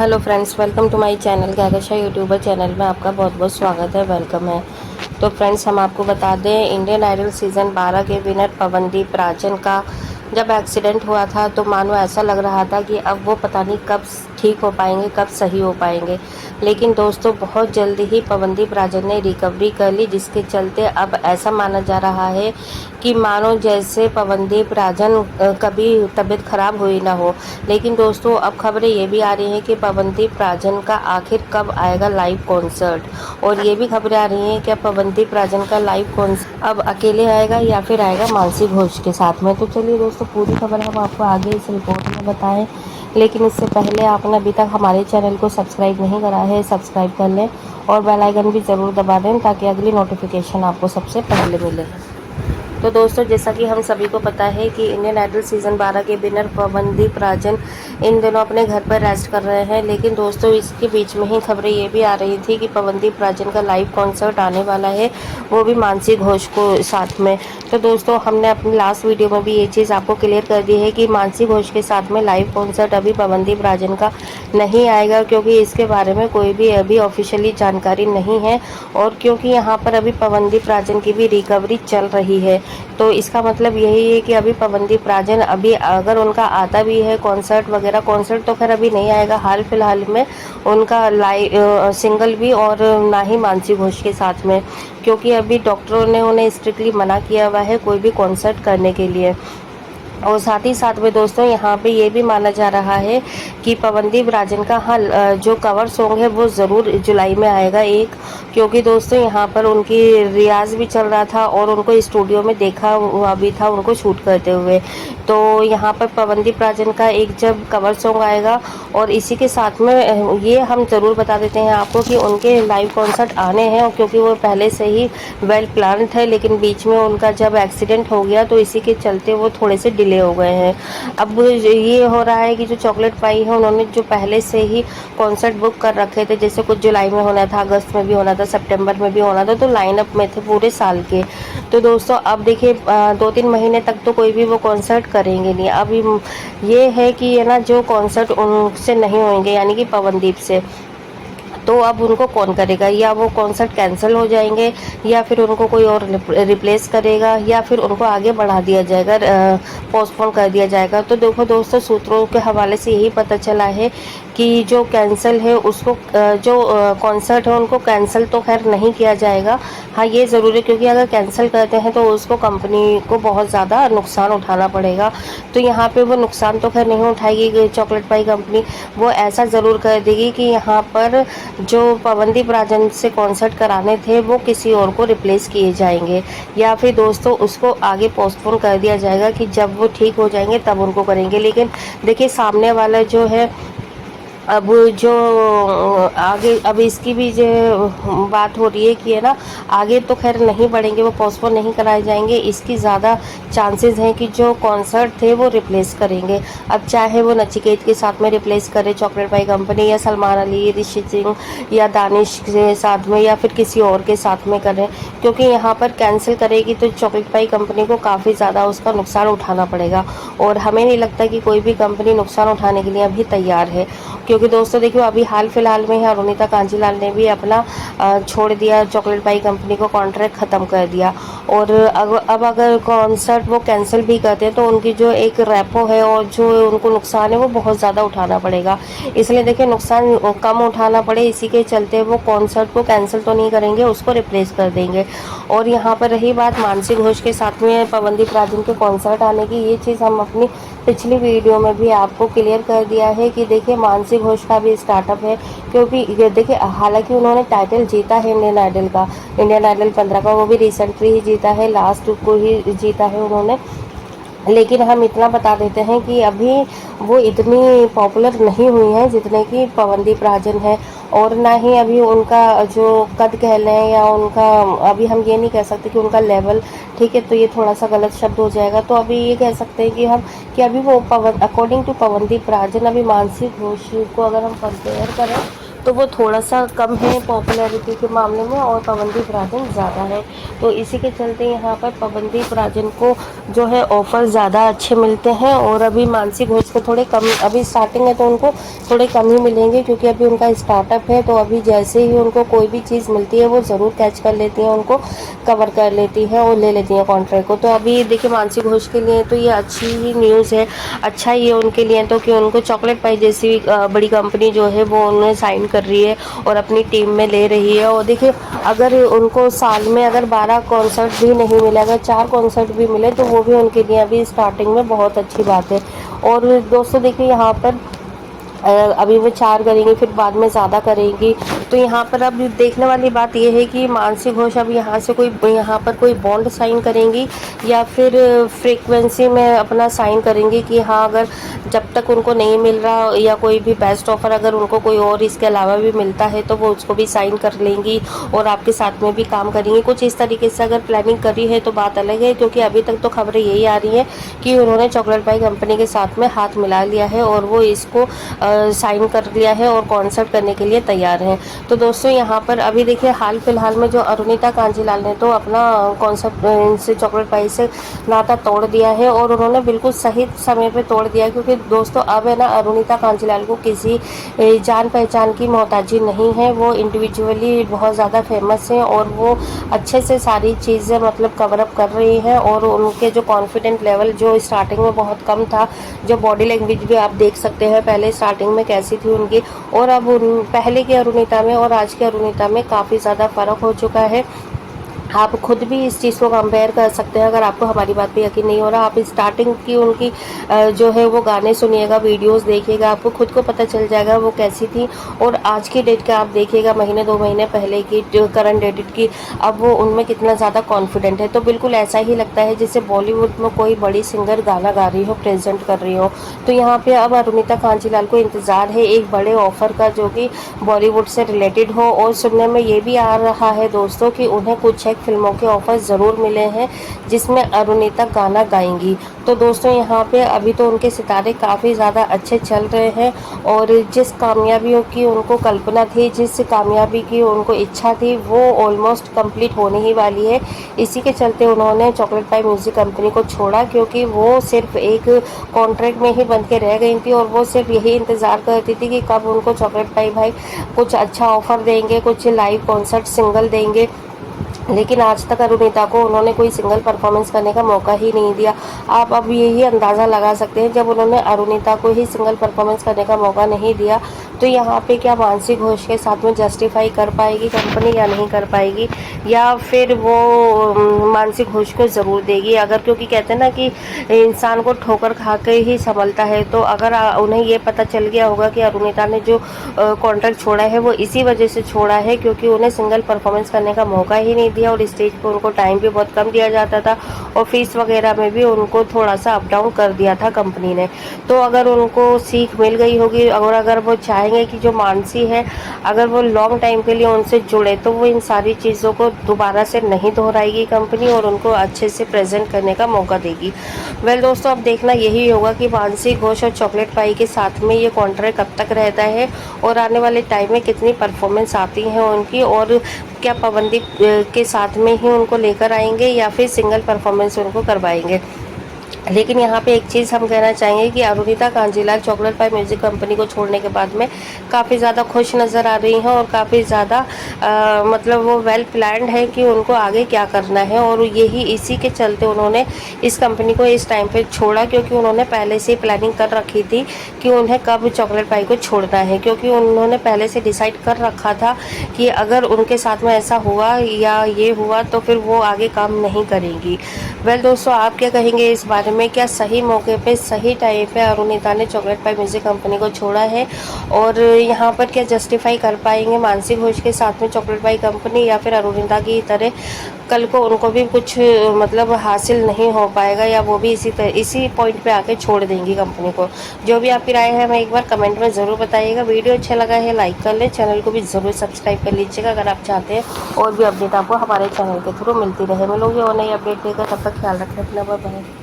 Hello friends, welcome to my channel गैगशा YouTuber channel में आपका बहुत बहुत स्वागत है, वेलकम है। तो फ्रेंड्स, हम आपको बता दें, इंडियन आइडल सीज़न 12 के विनर पवनदीप राजन का जब एक्सीडेंट हुआ था तो मानो ऐसा लग रहा था कि अब वो पता नहीं कब ठीक हो पाएंगे, कब सही हो पाएंगे। लेकिन दोस्तों, बहुत जल्दी ही पवनदीप राजन ने रिकवरी कर ली, जिसके चलते अब ऐसा माना जा रहा है कि मानो जैसे पवनदीप राजन कभी तबीयत खराब हुई ना हो। लेकिन दोस्तों, अब खबरें ये भी आ रही हैं कि पवनदीप राजन का आखिर कब आएगा लाइव कॉन्सर्ट। और ये भी खबरें आ रही हैं कि पवनदीप राजन का लाइव कॉन्सर्ट अब अकेले आएगा या फिर आएगा मानसी घोष के साथ में। तो चलिए दोस्तों, पूरी खबर हम आपको आगे इस रिपोर्ट में बताएं। लेकिन इससे पहले आपने अभी तक हमारे चैनल को सब्सक्राइब नहीं करा है, सब्सक्राइब कर लें और बेल आइकन भी ज़रूर दबा दें ताकि अगली नोटिफिकेशन आपको सबसे पहले मिले। तो दोस्तों, जैसा कि हम सभी को पता है कि इंडियन आइडल सीज़न 12 के विनर पवनदीप राजन इन दिनों अपने घर पर रेस्ट कर रहे हैं। लेकिन दोस्तों, इसके बीच में ही खबरें ये भी आ रही थी कि पवनदीप राजन का लाइव कॉन्सर्ट आने वाला है, वो भी मानसी घोष को साथ में। तो दोस्तों, हमने अपनी लास्ट वीडियो में भी ये चीज़ आपको क्लियर कर दी है कि मानसी घोष के साथ में लाइव कॉन्सर्ट अभी पवनदीप राजन का नहीं आएगा, क्योंकि इसके बारे में कोई भी अभी ऑफिशियली जानकारी नहीं है। और क्योंकि यहाँ पर अभी पवनदीप राजन की भी रिकवरी चल रही है, तो इसका मतलब यही है कि अभी पवनदीप राजन अभी अगर उनका आता भी है कॉन्सर्ट वगैरह, कॉन्सर्ट तो खैर अभी नहीं आएगा हाल फिलहाल में उनका लाइव सिंगल भी, और ना ही मानसी घोष के साथ में, क्योंकि अभी डॉक्टरों ने उन्हें स्ट्रिक्टली मना किया हुआ है कोई भी कॉन्सर्ट करने के लिए। और साथ ही साथ में दोस्तों, यहाँ पे ये भी माना जा रहा है कि पवनदीप राजन का जो कवर सॉन्ग है वो ज़रूर जुलाई में आएगा क्योंकि दोस्तों यहाँ पर उनकी रियाज भी चल रहा था और उनको स्टूडियो में देखा हुआ भी था उनको शूट करते हुए। तो यहाँ पर पवनदीप राजन का एक जब कवर सॉन्ग आएगा, और इसी के साथ में ये हम ज़रूर बता देते हैं आपको कि उनके लाइव कॉन्सर्ट आने हैं, क्योंकि वो पहले से ही वेल प्लान थे। लेकिन बीच में उनका जब एक्सीडेंट हो गया तो इसी के चलते वो थोड़े से डिले हो गए हैं। अब ये हो रहा है कि जो चॉकलेट पाई है उन्होंने जो पहले से ही कॉन्सर्ट बुक कर रखे थे, जैसे कुछ जुलाई में होना था, अगस्त में भी होना था, सितंबर में भी होना था, तो लाइनअप में थे पूरे साल के। तो दोस्तों, अब देखिए 2-3 महीने तक तो कोई भी वो कॉन्सर्ट करेंगे नहीं। अभी ये है कि ये ना जो कॉन्सर्ट उनसे नहीं होंगे, यानी कि पवनदीप से, तो अब उनको कौन करेगा? या वो कॉन्सर्ट कैंसिल हो जाएंगे, या फिर उनको कोई और रिप्लेस करेगा, या फिर उनको आगे बढ़ा दिया जाएगा, पोस्टपोन कर दिया जाएगा। तो देखो दोस्तों, सूत्रों के हवाले से यही पता चला है कि जो कैंसिल है उसको जो कॉन्सर्ट है उनको कैंसिल तो खैर नहीं किया जाएगा। हाँ, ये ज़रूर है, क्योंकि अगर कैंसिल करते हैं तो उसको कंपनी को बहुत ज़्यादा नुकसान उठाना पड़ेगा। तो यहाँ पे वो नुकसान तो खैर नहीं उठाएगी चॉकलेट पाई कंपनी, वो ऐसा ज़रूर कर देगी कि यहाँ पर जो पवनदीप राजन से कॉन्सर्ट कराने थे वो किसी और को रिप्लेस किए जाएंगे, या फिर दोस्तों उसको आगे पोस्टपोन कर दिया जाएगा कि जब वो ठीक हो जाएंगे तब उनको करेंगे। लेकिन देखिए, सामने वाला जो है, अब जो आगे अब इसकी भी जो बात हो रही है कि है ना, आगे तो खैर नहीं बढ़ेंगे, वो पोस्टपोन नहीं कराए जाएंगे। इसकी ज़्यादा चांसेस हैं कि जो कॉन्सर्ट थे वो रिप्लेस करेंगे। अब चाहे वो नचिकेत के साथ में रिप्लेस करे चॉकलेट पाई कंपनी, या सलमान अली, ऋषि सिंह या दानिश के साथ में, या फिर किसी और के साथ में करें, क्योंकि यहाँ पर कैंसिल करेगी तो चॉकलेट पाई कंपनी को काफ़ी ज़्यादा उसका नुकसान उठाना पड़ेगा। और हमें नहीं लगता कि कोई भी कंपनी नुकसान उठाने के लिए अभी तैयार है, क्योंकि दोस्तों देखिए, अभी हाल फिलहाल में ही अरुणिता कांजीलाल ने भी अपना छोड़ दिया, चॉकलेट पाई कंपनी को कॉन्ट्रैक्ट ख़त्म कर दिया। और अब अगर कॉन्सर्ट वो कैंसिल भी करते हैं तो उनकी जो एक रेपो है और जो उनको नुकसान है वो बहुत ज़्यादा उठाना पड़ेगा। इसलिए देखिए, नुकसान कम उठाना पड़े, इसी के चलते वो कॉन्सर्ट को कैंसिल तो नहीं करेंगे, उसको रिप्लेस कर देंगे। और यहाँ पर रही बात मानसी घोष के साथ में पवनदीप राजन के कॉन्सर्ट आने की, ये चीज़ हम अपनी पिछली वीडियो में भी आपको क्लियर कर दिया है कि देखिए, मानसी घोष का भी स्टार्टअप है। क्योंकि ये देखिए, हालांकि उन्होंने टाइटल जीता है इंडियन आइडल का, इंडियन आइडल 15 का, वो भी रिसेंटली ही जीता है, लास्ट को ही जीता है उन्होंने। लेकिन हम इतना बता देते हैं कि अभी वो इतनी पॉपुलर नहीं हुई हैं जितने कि पवनदीप राजन है। और ना ही अभी उनका जो कद कह लें, या उनका, अभी हम ये नहीं कह सकते कि उनका लेवल, ठीक है, तो ये थोड़ा सा गलत शब्द हो जाएगा। तो अभी ये कह सकते हैं कि हम कि अभी वो अकॉर्डिंग टू पवनदीप राजन, अभी मानसी घोष को अगर हम कंपेयर करें तो वो थोड़ा सा कम है पॉपुलैरिटी के मामले में और पवनदीप राजन ज़्यादा है। तो इसी के चलते यहाँ पर पवनदीप राजन को जो है ऑफ़र ज़्यादा अच्छे मिलते हैं। और अभी मानसी घोष को थोड़े कम, अभी स्टार्टिंग है तो उनको थोड़े कम ही मिलेंगे, क्योंकि अभी उनका स्टार्टअप है। तो अभी जैसे ही उनको कोई भी चीज़ मिलती है वो ज़रूर कैच कर लेती हैं, उनको कवर कर लेती हैं और ले लेती हैं कॉन्ट्रैक्ट को। तो अभी देखिए मानसी घोष के लिए तो ये अच्छी ही न्यूज़ है, अच्छा ही है उनके लिए तो, कि उनको चॉकलेट पाई जैसी बड़ी कंपनी जो है वो उन्हें साइन कर रही है और अपनी टीम में ले रही है। और देखिए अगर उनको साल में अगर 12 कॉन्सर्ट भी नहीं मिले, अगर 4 कॉन्सर्ट भी मिले तो वो भी उनके लिए अभी स्टार्टिंग में बहुत अच्छी बात है। और दोस्तों देखिए यहाँ पर अभी वो 4 करेंगी, फिर बाद में ज़्यादा करेंगी। तो यहाँ पर अब देखने वाली बात ये है कि मानसी घोष अब यहाँ से यहाँ पर कोई बॉन्ड साइन करेंगी या फिर फ्रीक्वेंसी में अपना साइन करेंगी कि हाँ, अगर जब तक उनको नहीं मिल रहा या कोई भी बेस्ट ऑफर अगर उनको कोई और इसके अलावा भी मिलता है तो वो उसको भी साइन कर लेंगी और आपके साथ में भी काम करेंगी। कुछ इस तरीके से अगर प्लानिंग करी है तो बात अलग है, क्योंकि अभी तक तो खबरें यही आ रही हैं कि उन्होंने चॉकलेट पाई कंपनी के साथ में हाथ मिला लिया है और वो इसको साइन कर लिया है और कॉन्सर्ट करने के लिए तैयार हैं। तो दोस्तों यहाँ पर अभी देखिए हाल फिलहाल में जो अरुणिता कांजीलाल ने तो अपना कॉन्सर्ट इनसे चॉकलेट पाई से नाता तोड़ दिया है और उन्होंने बिल्कुल सही समय पे तोड़ दिया, क्योंकि दोस्तों अब है ना अरुणिता कांजीलाल को किसी जान पहचान की मोहताजी नहीं है। वो इंडिविजुअली बहुत ज़्यादा फेमस हैं और वो अच्छे से सारी चीज़ें मतलब कवर अप कर रही हैं। और उनके जो कॉन्फिडेंट लेवल जो स्टार्टिंग में बहुत कम था, जो बॉडी लैंग्वेज भी आप देख सकते हैं पहले स्टार्टिंग में कैसी थी उनकी, और अब पहले की अरुणिता में और आज की अरुणिता में काफ़ी ज़्यादा फ़र्क हो चुका है। आप खुद भी इस चीज़ को कंपेयर कर सकते हैं। अगर आपको हमारी बात पे यकीन नहीं हो रहा, आप स्टार्टिंग की उनकी जो है वो गाने सुनिएगा, वीडियोस देखिएगा, आपको खुद को पता चल जाएगा वो कैसी थी। और आज की डेट का आप देखिएगा, महीने 2 महीने पहले की जो करंट डेट की, अब वो उनमें कितना ज़्यादा कॉन्फिडेंट है। तो बिल्कुल ऐसा ही लगता है जैसे बॉलीवुड में कोई बड़ी सिंगर गाना गा रही हो, प्रेजेंट कर रही हो। तो यहाँ पर अब अरुणिता कांजीलाल को इंतज़ार है एक बड़े ऑफर का, जो कि बॉलीवुड से रिलेटेड हो। और सुनने में ये भी आ रहा है दोस्तों कि उन्हें कुछ एक फिल्मों के ऑफर ज़रूर मिले हैं जिसमें अरुणिता गाना गाएंगी। तो दोस्तों यहाँ पे अभी तो उनके सितारे काफ़ी ज़्यादा अच्छे चल रहे हैं और जिस कामयाबियों की उनको कल्पना थी, जिस कामयाबी की उनको इच्छा थी, वो ऑलमोस्ट कंप्लीट होने ही वाली है। इसी के चलते उन्होंने चॉकलेट पाई म्यूज़िक कंपनी को छोड़ा, क्योंकि वो सिर्फ एक कॉन्ट्रैक्ट में ही बंध के रह गई थी और वो सिर्फ यही इंतज़ार करती थी कि कब उनको चॉकलेट पाई भाई कुछ अच्छा ऑफ़र देंगे, कुछ लाइव कॉन्सर्ट सिंगल देंगे। लेकिन आज तक अरुणिता को उन्होंने कोई सिंगल परफॉर्मेंस करने का मौका ही नहीं दिया। आप अब यही अंदाज़ा लगा सकते हैं, जब उन्होंने अरुणिता को ही सिंगल परफॉर्मेंस करने का मौका नहीं दिया तो यहाँ पे क्या मानसी घोष के साथ में जस्टिफाई कर पाएगी कंपनी या नहीं कर पाएगी, या फिर वो मानसी घोष को ज़रूर देगी। अगर, क्योंकि कहते हैं ना कि इंसान को ठोकर खा के ही संभलता है, तो अगर उन्हें ये पता चल गया होगा कि अरुणिता ने जो कॉन्ट्रैक्ट छोड़ा है वो इसी वजह से छोड़ा है क्योंकि उन्हें सिंगल परफॉर्मेंस करने का मौका ही नहीं दिया और स्टेज पर उनको टाइम भी बहुत कम दिया जाता था और फीस वगैरह में भी उनको थोड़ा सा अप डाउन कर दिया था कंपनी ने। तो अगर उनको सीख मिल गई होगी और अगर वो चाहेंगे कि जो मानसी है अगर वो लॉन्ग टाइम के लिए उनसे जुड़े तो वो इन सारी चीज़ों को दोबारा से नहीं दोहराएगी कंपनी और उनको अच्छे से प्रेजेंट करने का मौका देगी। वेल दोस्तों, अब देखना यही होगा कि मानसी घोष और चॉकलेट पाई के साथ में ये कॉन्ट्रैक्ट कब तक रहता है और आने वाले टाइम में कितनी परफॉर्मेंस आती है उनकी, और क्या पवनदीप के साथ में ही उनको लेकर आएंगे या फिर सिंगल परफॉर्मेंस उनको करवाएंगे। लेकिन यहाँ पे एक चीज़ हम कहना चाहेंगे कि अरुणिता कांजीलाल चॉकलेट पाई म्यूज़िक कंपनी को छोड़ने के बाद में काफ़ी ज़्यादा खुश नज़र आ रही हैं और काफ़ी ज़्यादा मतलब वो वेल प्लान्ड है कि उनको आगे क्या करना है, और यही इसी के चलते उन्होंने इस कंपनी को इस टाइम पे छोड़ा क्योंकि उन्होंने पहले से प्लानिंग कर रखी थी कि उन्हें कब चॉकलेट पाई को छोड़ना है, क्योंकि उन्होंने पहले से डिसाइड कर रखा था कि अगर उनके साथ में ऐसा हुआ या ये हुआ तो फिर वो आगे काम नहीं करेंगी। वेल दोस्तों, आप क्या कहेंगे इस बारे में? क्या सही मौके पे सही टाइम पे अरुणिता ने चॉकलेट पाई म्यूज़िक कंपनी को छोड़ा है और यहाँ पर क्या जस्टिफाई कर पाएंगे मानसी घोष के साथ में चॉकलेट पाई कंपनी, या फिर अरुणिता की तरह कल को उनको भी कुछ मतलब हासिल नहीं हो पाएगा या वो भी इसी पॉइंट पे आके छोड़ देंगी कंपनी को? जो भी आपकी राय है हमें एक बार कमेंट में ज़रूर बताइएगा। वीडियो अच्छा लगा है लाइक कर लें, चैनल को भी ज़रूर सब्सक्राइब कर लीजिएगा अगर आप चाहते हैं और भी अपडेट आपको हमारे चैनल के थ्रू मिलती रहे। मिलोगे और नई अपडेट देकर, तब तक ख्याल रखें अपना, बाय बाय।